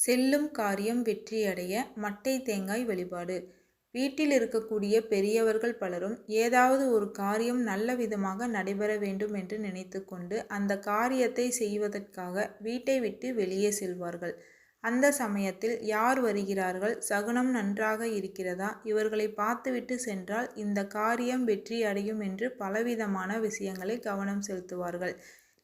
செல்லும் காரியம் வெற்றியடைய மட்டை தேங்காய் வழிபாடு. வீட்டில் இருக்கக்கூடிய பெரியவர்கள் பலரும் ஏதாவது ஒரு காரியம் நல்ல விதமாக நடைபெற வேண்டும் என்று நினைத்து கொண்டு அந்த காரியத்தை செய்வதற்காக வீட்டை விட்டு வெளியே செல்வார்கள். அந்த சமயத்தில் யார் வருகிறார்கள், சகுனம் நன்றாக இருக்கிறதா, இவர்களை பார்த்துவிட்டு சென்றால் இந்த காரியம் வெற்றி அடையும் என்று பலவிதமான விஷயங்களை கவனம் செலுத்துவார்கள்.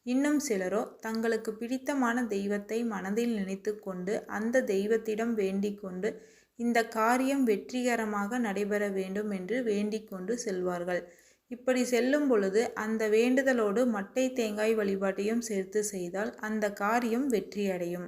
இன்னும் சிலரோ தங்களுக்கு பிடித்தமான தெய்வத்தை மனதில் நினைத்து கொண்டு அந்த தெய்வத்திடம் வேண்டிக் கொண்டு இந்த காரியம் வெற்றிகரமாக நடைபெற வேண்டும் என்று வேண்டிக் கொண்டு செல்வார்கள். இப்படி செல்லும் பொழுது அந்த வேண்டுதலோடு மட்டை தேங்காய் வழிபாட்டையும் சேர்த்து செய்தால் அந்த காரியம் வெற்றியடையும்.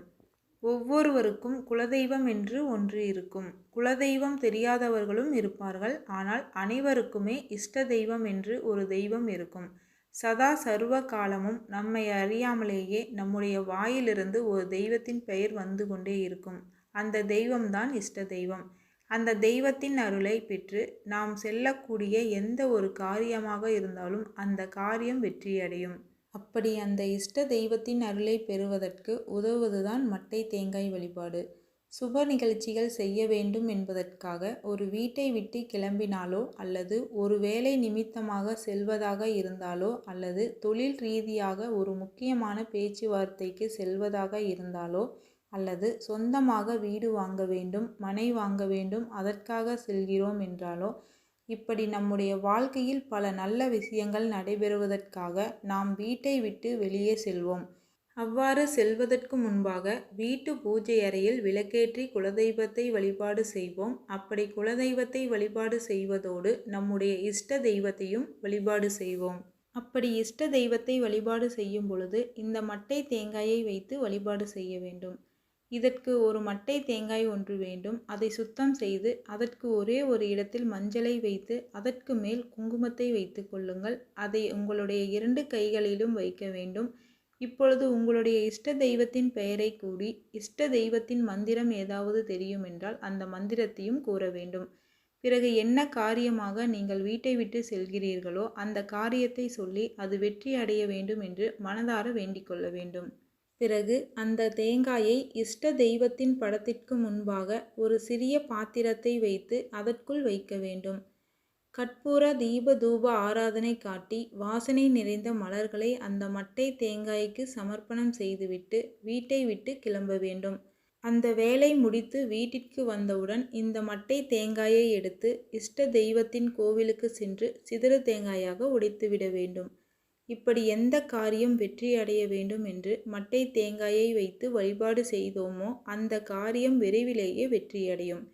ஒவ்வொருவருக்கும் குலதெய்வம் என்று ஒன்று இருக்கும். குலதெய்வம் தெரியாதவர்களும் இருப்பார்கள். ஆனால் அனைவருக்குமே இஷ்ட தெய்வம் என்று ஒரு தெய்வம் இருக்கும். சதா சர்வ காலமும் நம்மை அறியாமலேயே நம்முடைய வாயிலிருந்து ஒரு தெய்வத்தின் பெயர் வந்து கொண்டே இருக்கும். அந்த தெய்வம்தான் இஷ்ட தெய்வம். அந்த தெய்வத்தின் அருளை பெற்று நாம் செல்லக்கூடிய எந்த ஒரு காரியமாக இருந்தாலும் அந்த காரியம் வெற்றியடையும். அப்படி அந்த இஷ்ட தெய்வத்தின் அருளை பெறுவதற்கு உதவுவதுதான் மட்டை தேங்காய் வழிபாடு. சுப நிகழ்ச்சிகள் செய்ய வேண்டும் என்பதற்காக ஒரு வீட்டை விட்டு கிளம்பினாலோ அல்லது ஒரு வேலை நிமித்தமாக செல்வதாக இருந்தாலோ அல்லது தொழில் ரீதியாக ஒரு முக்கியமான பேச்சுவார்த்தைக்கு செல்வதாக இருந்தாலோ அல்லது சொந்தமாக வீடு வாங்க வேண்டும், மனை வாங்க வேண்டும், அதற்காக செல்கிறோம் என்றாலோ இப்படி நம்முடைய வாழ்க்கையில் பல நல்ல விஷயங்கள் நடைபெறுவதற்காக நாம் வீட்டை விட்டு வெளியே செல்வோம். அவ்வாறு செல்வதற்கு முன்பாக வீட்டு பூஜை அறையில் விளக்கேற்றி குலதெய்வத்தை வழிபாடு செய்வோம். அப்படி குலதெய்வத்தை வழிபாடு செய்வதோடு நம்முடைய இஷ்ட தெய்வத்தையும் வழிபாடு செய்வோம். அப்படி இஷ்ட தெய்வத்தை வழிபாடு செய்யும் பொழுது இந்த மட்டை தேங்காயை வைத்து வழிபாடு செய்ய வேண்டும். இதற்கு ஒரு மட்டை தேங்காய் ஒன்று வேண்டும். அதை சுத்தம் செய்து அதற்கு ஒரே ஒரு இடத்தில் மஞ்சளை வைத்து அதற்கு மேல் குங்குமத்தை வைத்து கொள்ளுங்கள். அதை உங்களுடைய 2 கைகளிலும் வைக்க வேண்டும். இப்பொழுது உங்களுடைய இஷ்ட தெய்வத்தின் பெயரை கூறி இஷ்ட தெய்வத்தின் மந்திரம் ஏதாவது தெரியும் என்றால் அந்த மந்திரத்தையும் கூற வேண்டும். பிறகு என்ன காரியமாக நீங்கள் வீட்டை விட்டு செல்கிறீர்களோ அந்த காரியத்தை சொல்லி அது வெற்றி அடைய வேண்டும் என்று மனதார வேண்டிக் கொள்ள வேண்டும். பிறகு அந்த தேங்காயை இஷ்ட தெய்வத்தின் படத்திற்கு முன்பாக ஒரு சிறிய பாத்திரத்தை வைத்து அதற்குள் வைக்க வேண்டும். கற்பூர தீப தூப ஆராதனை காட்டி வாசனை நிறைந்த மலர்களை அந்த மட்டை தேங்காய்க்கு சமர்ப்பணம் செய்துவிட்டு வீட்டை விட்டு கிளம்ப வேண்டும். அந்த வேலை முடித்து வீட்டிற்கு வந்தவுடன் இந்த மட்டை தேங்காயை எடுத்து இஷ்ட தெய்வத்தின் கோவிலுக்கு சென்று சிதறு தேங்காயாக உடைத்துவிட வேண்டும். இப்படி எந்த காரியம் வெற்றி அடைய வேண்டும் என்று மட்டை தேங்காயை வைத்து வழிபாடு செய்தோமோ அந்த காரியம் விரைவிலேயே வெற்றியடையும்.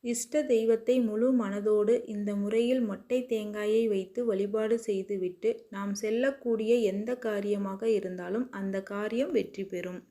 இஷ்ட தெய்வத்தை முழு மனதோடு இந்த முறையில் மட்டை தேங்காயை வைத்து வழிபாடு செய்துவிட்டு நாம் செல்லக்கூடிய எந்த காரியமாக இருந்தாலும் அந்த காரியம் வெற்றி பெறும்.